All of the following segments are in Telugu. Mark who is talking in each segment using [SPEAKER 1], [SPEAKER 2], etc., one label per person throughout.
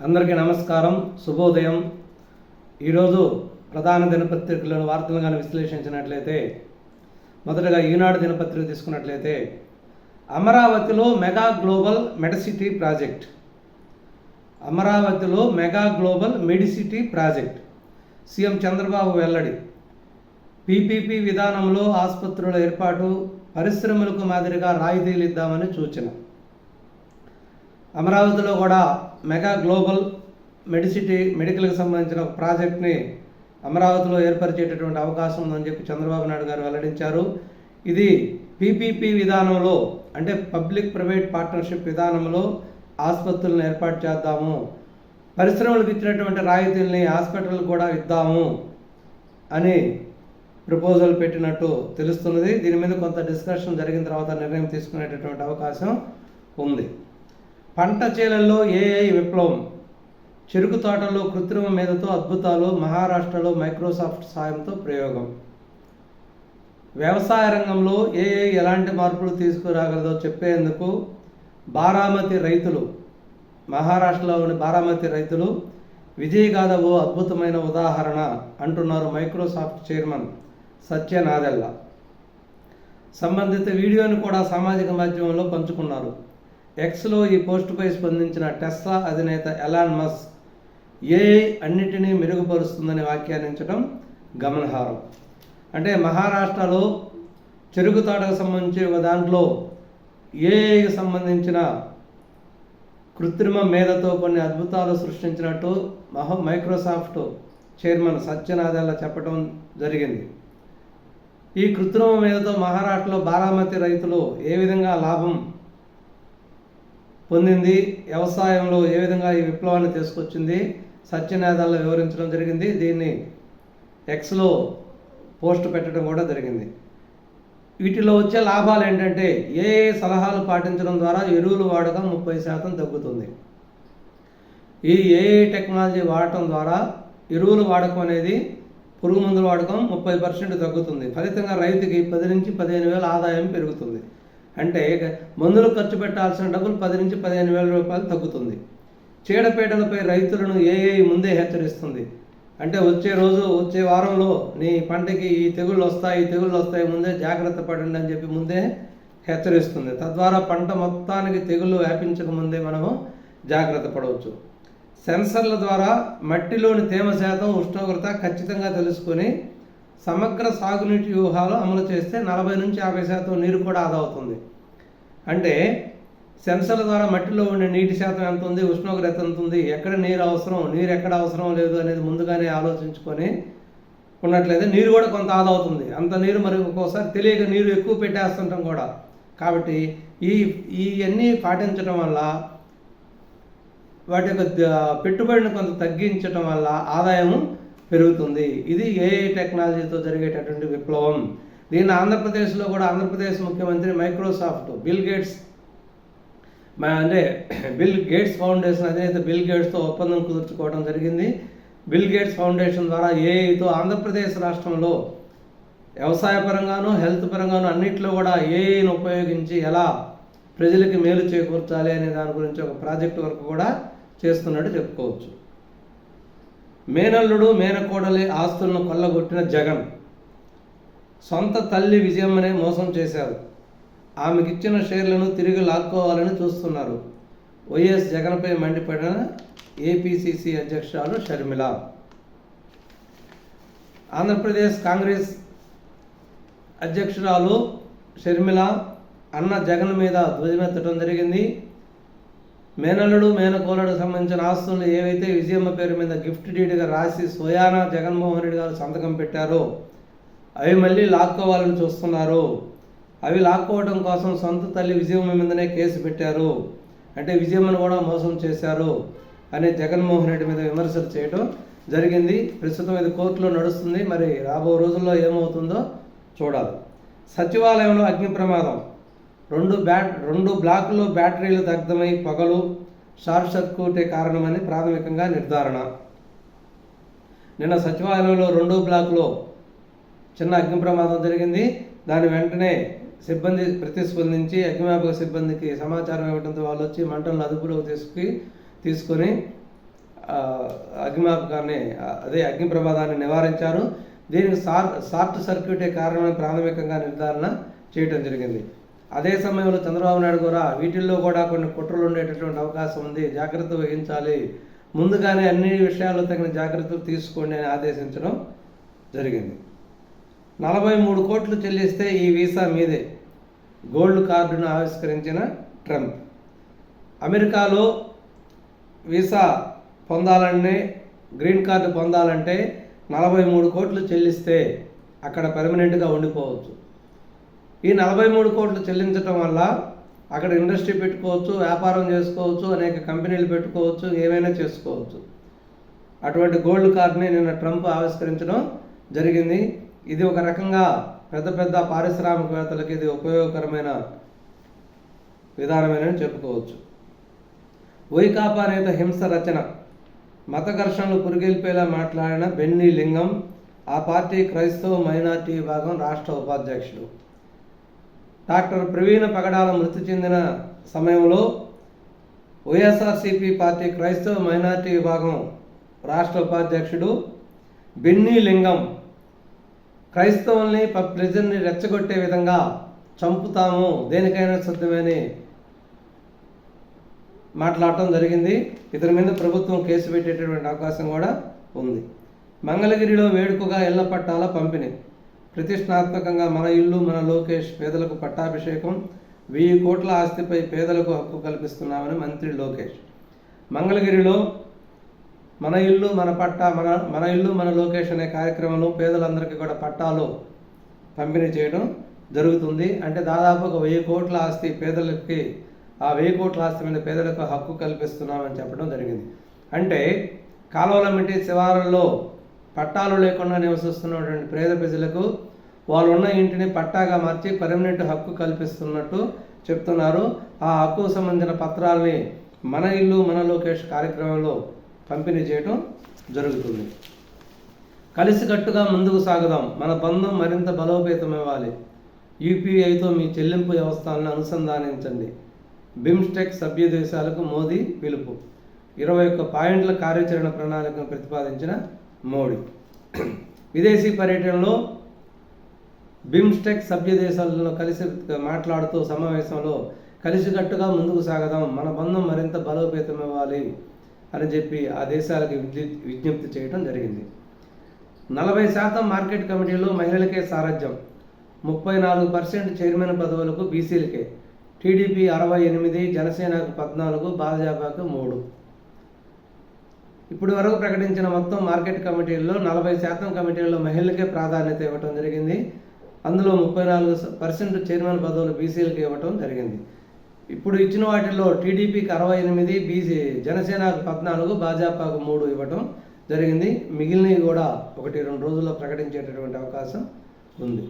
[SPEAKER 1] అందరికీ నమస్కారం, శుభోదయం. ఈరోజు ప్రధాన దినపత్రికలను వార్తలను విశ్లేషించినట్లయితే మొదటగా ఈనాడు దినపత్రిక తీసుకున్నట్లయితే అమరావతిలో మెగా గ్లోబల్ మెడిసిటీ ప్రాజెక్ట్. అమరావతిలో mega global Medicity project CM Chandrababu వెల్లడి. పీపీపీ విధానంలో ఆసుపత్రుల ఏర్పాటు, పరిశ్రమలకు మాదిరిగా రాయితీలు ఇద్దామని సూచన. అమరావతిలో కూడా మెగా గ్లోబల్ మెడికల్కి సంబంధించిన ఒక ప్రాజెక్ట్ని అమరావతిలో ఏర్పరిచేటటువంటి అవకాశం ఉందని చెప్పి చంద్రబాబు నాయుడు గారు వెల్లడించారు. ఇది పీపీపీ విధానంలో, అంటే పబ్లిక్ ప్రైవేట్ పార్ట్నర్షిప్ విధానంలో ఆసుపత్రులను ఏర్పాటు చేద్దాము, పరిశ్రమలకు ఇచ్చినటువంటి రాయితీల్ని హాస్పిటల్కి కూడా ఇద్దాము అని ప్రపోజల్ పెట్టినట్టు తెలుస్తున్నది. దీని మీద కొంత డిస్కషన్ జరిగిన తర్వాత నిర్ణయం తీసుకునేటటువంటి అవకాశం ఉంది. పంట చేలల్లో ఏఐ విప్లవం, చెరుకు తోటల్లో కృత్రిమ మేధతో అద్భుతాలు, మహారాష్ట్రలో మైక్రోసాఫ్ట్ సాయంతో ప్రయోగం. వ్యవసాయ రంగంలో ఏఐ ఎలాంటి మార్పులు తీసుకురాగలదో చెప్పేందుకు బారామతి రైతులు, మహారాష్ట్రలోని బారామతి రైతులు విజయగాథ ఓ అద్భుతమైన ఉదాహరణ అంటున్నారు మైక్రోసాఫ్ట్ చైర్మన్ సత్య నాదెల్ల. సంబంధిత వీడియోను కూడా సామాజిక మాధ్యమంలో పంచుకున్నారు. ఎక్స్లో ఈ పోస్టుపై స్పందించిన టెస్లా అధినేత ఎలాన్ మస్క్ ఏఐ అన్నిటినీ మెరుగుపరుస్తుందని వ్యాఖ్యానించడం గమనార్హం. అంటే మహారాష్ట్రలో చెరుకు తోటకు సంబంధించి ఒక దాంట్లో ఏఐకి సంబంధించిన కృత్రిమ మేధతో కొన్ని అద్భుతాలు సృష్టించినట్టు మైక్రోసాఫ్ట్ చైర్మన్ సత్య నాదెల్ల చెప్పడం జరిగింది. ఈ కృత్రిమ మేధతో మహారాష్ట్రలో బారామతి రైతులు ఏ విధంగా లాభం పొందింది, వ్యవసాయంలో ఏ విధంగా ఈ విప్లవాన్ని తీసుకొచ్చింది సత్య నాదెల్ల వివరించడం జరిగింది. దీన్ని ఎక్స్లో పోస్ట్ పెట్టడం కూడా జరిగింది. వీటిలో వచ్చే లాభాలు ఏంటంటే ఏ సలహాలు పాటించడం ద్వారా ఎరువుల వాడకం 30% తగ్గుతుంది. ఈ ఏఐ టెక్నాలజీ వాడటం ద్వారా ఎరువుల వాడకం అనేది, పురుగు మందుల వాడకం 30% తగ్గుతుంది. ఫలితంగా రైతుకి 10 నుంచి 15,000 ఆదాయం పెరుగుతుంది. అంటే మందులు ఖర్చు పెట్టాల్సిన డబ్బులు 10 నుంచి 15,000 రూపాయలు తగ్గుతుంది. చీడపీడలపై రైతులను ఏఐ ముందే హెచ్చరిస్తుంది. అంటే వచ్చే వారంలో నీ పంటకి ఈ తెగుళ్ళు వస్తాయి, ముందే జాగ్రత్త పడండి అని చెప్పి ముందే హెచ్చరిస్తుంది. తద్వారా పంట మొత్తానికి తెగుళ్ళు వ్యాపించక ముందే మనము జాగ్రత్త పడవచ్చు. సెన్సర్ల ద్వారా మట్టిలోని తేమ శాతం, ఉష్ణోగ్రత ఖచ్చితంగా తెలుసుకొని సమగ్ర సాగునీటి వ్యూహాలు అమలు చేస్తే 40 నుంచి 50% నీరు కూడా ఆదా అవుతుంది. అంటే సెన్సర్ల ద్వారా మట్టిలో ఉండే నీటి శాతం ఎంత ఉంది, ఉష్ణోగ్రత ఎంత ఉంది, ఎక్కడ నీరు అవసరం, నీరు ఎక్కడ అవసరం లేదు అనేది ముందుగానే ఆలోచించుకొని ఉన్నట్లయితే నీరు కూడా కొంత ఆదా అవుతుంది. అంత నీరు మరి ఒక్కోసారి తెలియక నీరు ఎక్కువ పెట్టేస్తుంటాం కూడా. కాబట్టి ఇవన్నీ పాటించడం వల్ల, వాటి యొక్క పెట్టుబడిని కొంత తగ్గించడం వల్ల ఆదాయము పెరుగుతుంది. ఇది ఏఐ టెక్నాలజీతో జరిగేటటువంటి విప్లవం. దీన్ని ఆంధ్రప్రదేశ్లో కూడా ఆంధ్రప్రదేశ్ ముఖ్యమంత్రి మైక్రోసాఫ్ట్ బిల్ గేట్స్ ఫౌండేషన్ అధినేత బిల్ గేట్స్తో ఒప్పందం కుదుర్చుకోవడం జరిగింది. బిల్ గేట్స్ ఫౌండేషన్ ద్వారా ఏఐతో ఆంధ్రప్రదేశ్ రాష్ట్రంలో వ్యవసాయ పరంగాను, హెల్త్ పరంగాను అన్నింటిలో కూడా ఏఐని ఉపయోగించి ఎలా ప్రజలకి మేలు చేకూర్చాలి అనే దాని గురించి ఒక ప్రాజెక్టు వర్క్ కూడా చేస్తున్నట్టు చెప్పుకోవచ్చు. మేనల్లుడు మేనకోడలి ఆస్తులను కొల్లగొట్టిన జగన్, సొంత తల్లి విజయమ్మనే మోసం చేశారు. ఆమెకిచ్చిన షేర్లను తిరిగి లాక్కోవాలని చూస్తున్నారు. వైఎస్ జగన్పై మండిపడిన ఏపీసీసీ అధ్యక్షురాలు షర్మిల. ఆంధ్రప్రదేశ్ కాంగ్రెస్ అధ్యక్షురాలు షర్మిల అన్న జగన్ మీద ధ్వజమెత్తడం జరిగింది. మేనల్లుడు మేనకోలడు సంబంధించిన ఆస్తులను ఏవైతే విజయమ్మ పేరు మీద గిఫ్ట్ డీడ్గా రాసి స్వయాన జగన్మోహన్ రెడ్డి గారు సంతకం పెట్టారో అవి మళ్ళీ లాక్కోవాలని చూస్తున్నారు. అవి లాక్కోవడం కోసం సొంత తల్లి విజయమ్మ మీదనే కేసు పెట్టారు. అంటే విజయమ్మను కూడా మోసం చేశారు అని జగన్మోహన్ రెడ్డి మీద విమర్శలు చేయడం జరిగింది. ప్రస్తుతం ఇది కోర్టులో నడుస్తుంది. మరి రాబో రోజుల్లో ఏమవుతుందో చూడాలి. సచివాలయంలో అగ్ని ప్రమాదం, 2 బ్లాకుల్లో బ్యాటరీలు దగ్ధమై పొగలు, షార్ట్ సర్క్యూటే కారణమని ప్రాథమికంగా నిర్ధారణ. నిన్న సచివాలయంలో 2 బ్లాకులో చిన్న అగ్ని ప్రమాదం జరిగింది. దాని వెంటనే సిబ్బంది ప్రతిస్పందించి అగ్నిమాపక సిబ్బందికి సమాచారం ఇవ్వడంతో వాళ్ళు వచ్చి మంటలను అదుపులోకి తీసుకొని అగ్నిమాపకాన్ని అగ్ని ప్రమాదాన్ని నివారించారు. దీనికి షార్ట్ సర్క్యూటే కారణమని ప్రాథమికంగా నిర్ధారణ చేయడం జరిగింది. అదే సమయంలో చంద్రబాబు నాయుడు కూడా వీటిల్లో కూడా కొన్ని కుట్రలు ఉండేటటువంటి అవకాశం ఉంది, జాగ్రత్త వహించాలి, ముందుగానే అన్ని విషయాల్లో తగిన జాగ్రత్తలు తీసుకోండి అని ఆదేశించడం జరిగింది. 43 కోట్లు చెల్లిస్తే ఈ వీసా మీదే గోల్డ్ కార్డును ఆవిష్కరించిన ట్రంప్. అమెరికాలో వీసా పొందాలంటే, గ్రీన్ కార్డు పొందాలంటే 43 కోట్లు చెల్లిస్తే అక్కడ పర్మనెంట్గా ఉండిపోవచ్చు. ఈ 43 కోట్లు చెల్లించడం వల్ల అక్కడ ఇండస్ట్రీ పెట్టుకోవచ్చు, వ్యాపారం చేసుకోవచ్చు, అనేక కంపెనీలు పెట్టుకోవచ్చు, ఏమైనా చేసుకోవచ్చు. అటువంటి గోల్డ్ కార్డుని నిన్న ట్రంప్ ఆవిష్కరించడం జరిగింది. ఇది ఒక రకంగా పెద్ద పెద్ద పారిశ్రామికవేత్తలకి ఇది ఉపయోగకరమైన విధానమేనని చెప్పుకోవచ్చు. వైకాపా నేత హింస రచన, మత ఘర్షణలు పురిగెల్పేలా మాట్లాడిన బెన్నీ లింగం, ఆ పార్టీ క్రైస్తవ మైనార్టీ విభాగం రాష్ట్ర ఉపాధ్యక్షుడు. డాక్టర్ ప్రవీణ పగడాల మృతి చెందిన సమయంలో వైఎస్ఆర్సీపీ పార్టీ క్రైస్తవ మైనార్టీ విభాగం రాష్ట్ర ఉపాధ్యక్షుడు బెన్నీ లింగం క్రైస్తవుల్ని ప్రజల్ని రెచ్చగొట్టే విధంగా చంపుతాము, దేనికైనా సిద్ధమని మాట్లాడటం జరిగింది. ఇతని మీద ప్రభుత్వం కేసు పెట్టేటటువంటి అవకాశం కూడా ఉంది. మంగళగిరిలో వేడుకగా ఇళ్ల పట్టాల పంపిణీ, ప్రతిష్టాత్మకంగా మన ఇల్లు మన లోకేష్, పేదలకు పట్టాభిషేకం, 1000 కోట్ల ఆస్తిపై పేదలకు హక్కు కల్పిస్తున్నామని మంత్రి లోకేష్. మంగళగిరిలో మన ఇల్లు మన పట్టా మన ఇల్లు మన లోకేష్ అనే కార్యక్రమంలో పేదలందరికీ కూడా పట్టాలు పంపిణీ చేయడం జరుగుతుంది. అంటే దాదాపు ఒక 1000 కోట్ల ఆస్తి పేదలకి, ఆ 1000 కోట్ల ఆస్తి మీద పేదలకు హక్కు కల్పిస్తున్నామని చెప్పడం జరిగింది. అంటే కాలువలమిటి శివారుల్లో పట్టాలు లేకుండా నివసిస్తున్నటువంటి పేద ప్రజలకు వాళ్ళు ఉన్న ఇంటిని పట్టాగా మార్చి పర్మనెంట్ హక్కు కల్పిస్తున్నట్టు చెప్తున్నారు. ఆ హక్కుకు సంబంధించిన పత్రాలని మన ఇల్లు మన లోకేష్ కార్యక్రమంలో పంపిణీ చేయడం జరుగుతుంది. కలిసికట్టుగా ముందుకు సాగుదాం, మన బంధం మరింత బలోపేతం ఇవ్వాలి, యూపీఐతో మీ చెల్లింపు వ్యవస్థలను అనుసంధానించండి, బిమ్స్టెక్ సభ్య దేశాలకు మోదీ పిలుపు. 21 పాయింట్ల కార్యాచరణ ప్రణాళికను ప్రతిపాదించిన మోడీ. విదేశీ పర్యటనలో బిమ్స్టెక్ సభ్య దేశాలలో కలిసి మాట్లాడుతూ సమావేశంలో కలిసికట్టుగా ముందుకు సాగదాం, మన బంధం మరింత బలోపేతం ఇవ్వాలి అని చెప్పి ఆ దేశాలకు విజ్ఞప్తి చేయడం జరిగింది. 40% మార్కెట్ కమిటీలో మహిళలకే సారథ్యం, 34% చైర్మన్ పదవులకు బీసీలకే, టీడీపీ 68, జనసేనకు 14, భాజపాకు 3. ఇప్పటి వరకు ప్రకటించిన మొత్తం మార్కెట్ కమిటీల్లో 40% కమిటీల్లో మహిళలకే ప్రాధాన్యత ఇవ్వటం జరిగింది. అందులో 34% చైర్మన్ పదవులు బీసీలకు ఇవ్వటం జరిగింది. ఇప్పుడు ఇచ్చిన వాటిల్లో టీడీపీకి 68, బీసీ జనసేనకు 14, భాజపాకు 3 ఇవ్వటం జరిగింది. మిగిలినవి కూడా 1-2 రోజుల్లో ప్రకటించేటటువంటి అవకాశం ఉంది.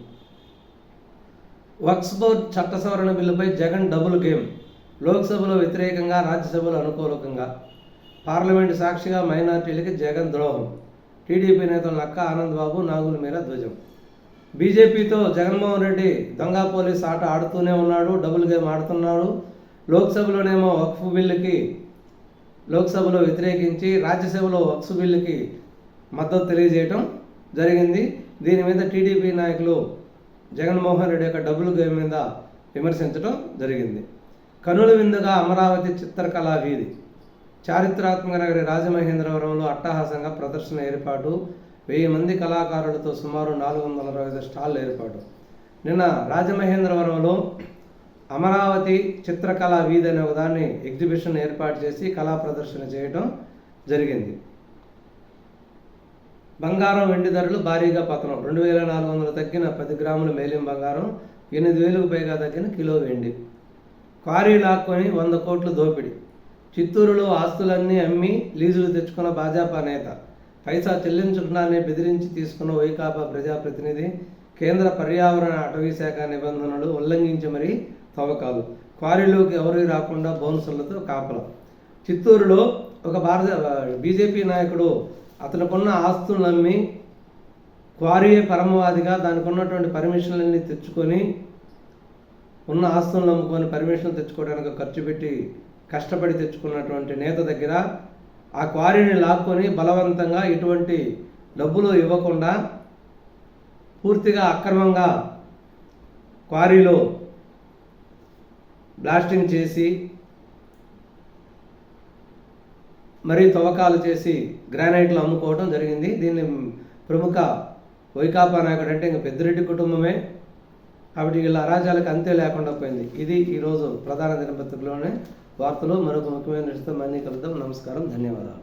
[SPEAKER 1] వక్ఫ్ బోర్డు చట్ట సవరణ బిల్లుపై జగన్ డబుల్ గేమ్, లోక్సభలో వ్యతిరేకంగా, రాజ్యసభలో అనుకూలకంగా, పార్లమెంటు సాక్షిగా మైనార్టీలకి జగన్ ద్రోహం, టీడీపీ నేతలు నక్క ఆనందబాబు, నాగుల మీర ధ్వజం. బీజేపీతో జగన్మోహన్ రెడ్డి దొంగ పోలీస్ ఆట ఆడుతూనే ఉన్నాడు, డబుల్ గేమ్ ఆడుతున్నాడు. లోక్సభలోనేమో వక్ఫ్ బిల్లుకి లోక్సభలో వ్యతిరేకించి, రాజ్యసభలో వక్ఫ్ బిల్లుకి మద్దతు తెలియజేయటం జరిగింది. దీని మీద టీడీపీ నాయకులు జగన్మోహన్ రెడ్డి యొక్క డబుల్ గేమ్ మీద విమర్శించడం జరిగింది. కనుల విందుగా అమరావతి చిత్రకళా వీధి, చారిత్రాత్మక నగరి రాజమహేంద్రవరంలో అట్టహాసంగా ప్రదర్శన ఏర్పాటు, 1000 మంది కళాకారులతో సుమారు 425 స్టాళ్ల ఏర్పాటు. నిన్న రాజమహేంద్రవరంలో అమరావతి చిత్రకళా వీధి అనే ఒకదాన్ని ఎగ్జిబిషన్ ఏర్పాటు చేసి కళా ప్రదర్శన చేయడం జరిగింది. బంగారం వెండి ధరలు భారీగా పతనం, 2400 తగ్గిన 10 గ్రాముల మేలిం బంగారం, 8000కు పైగా తగ్గిన కిలో వెండి. క్వారీ లాక్కొని 100 కోట్లు దోపిడీ, చిత్తూరులో ఆస్తులన్నీ అమ్మి లీజులు తెచ్చుకున్న భాజపా నేత, పైసా చెల్లించుకున్నారని బెదిరించి తీసుకున్న వైకాపా ప్రజాప్రతినిధి, కేంద్ర పర్యావరణ అటవీ శాఖ నిబంధనలు ఉల్లంఘించి మరీ తవ్వకాలు, క్వారీలోకి ఎవరు రాకుండా బోనసులతో కాపలం. చిత్తూరులో ఒక బీజేపీ నాయకుడు అతనుకున్న ఆస్తులను అమ్మి క్వారీయే పరమవాదిగా దానికి ఉన్నటువంటి పర్మిషన్లన్నీ తెచ్చుకొని, ఉన్న ఆస్తులను అమ్ముకొని పర్మిషన్లు తెచ్చుకోవడానికి ఖర్చు పెట్టి కష్టపడి తెచ్చుకున్నటువంటి నేత దగ్గర ఆ క్వారీని లాక్కొని బలవంతంగా ఎటువంటి డబ్బులు ఇవ్వకుండా పూర్తిగా అక్రమంగా క్వారీలో బ్లాస్టింగ్ చేసి మరీ తవ్వకాలు చేసి గ్రానైట్లు అమ్ముకోవడం జరిగింది. దీన్ని ప్రముఖ వైకాపా నాయకుడు అంటే ఇంక పెద్దిరెడ్డి కుటుంబమే, కాబట్టి వీళ్ళ అరాజాలకు అంతే లేకుండా పోయింది. ఇది ఈరోజు ప్రధాన దినపత్రికలోనే వార్తలు. మరొక ముఖ్యమైన విషయంతో మళ్ళీ కలుద్దాం. నమస్కారం, ధన్యవాదాలు.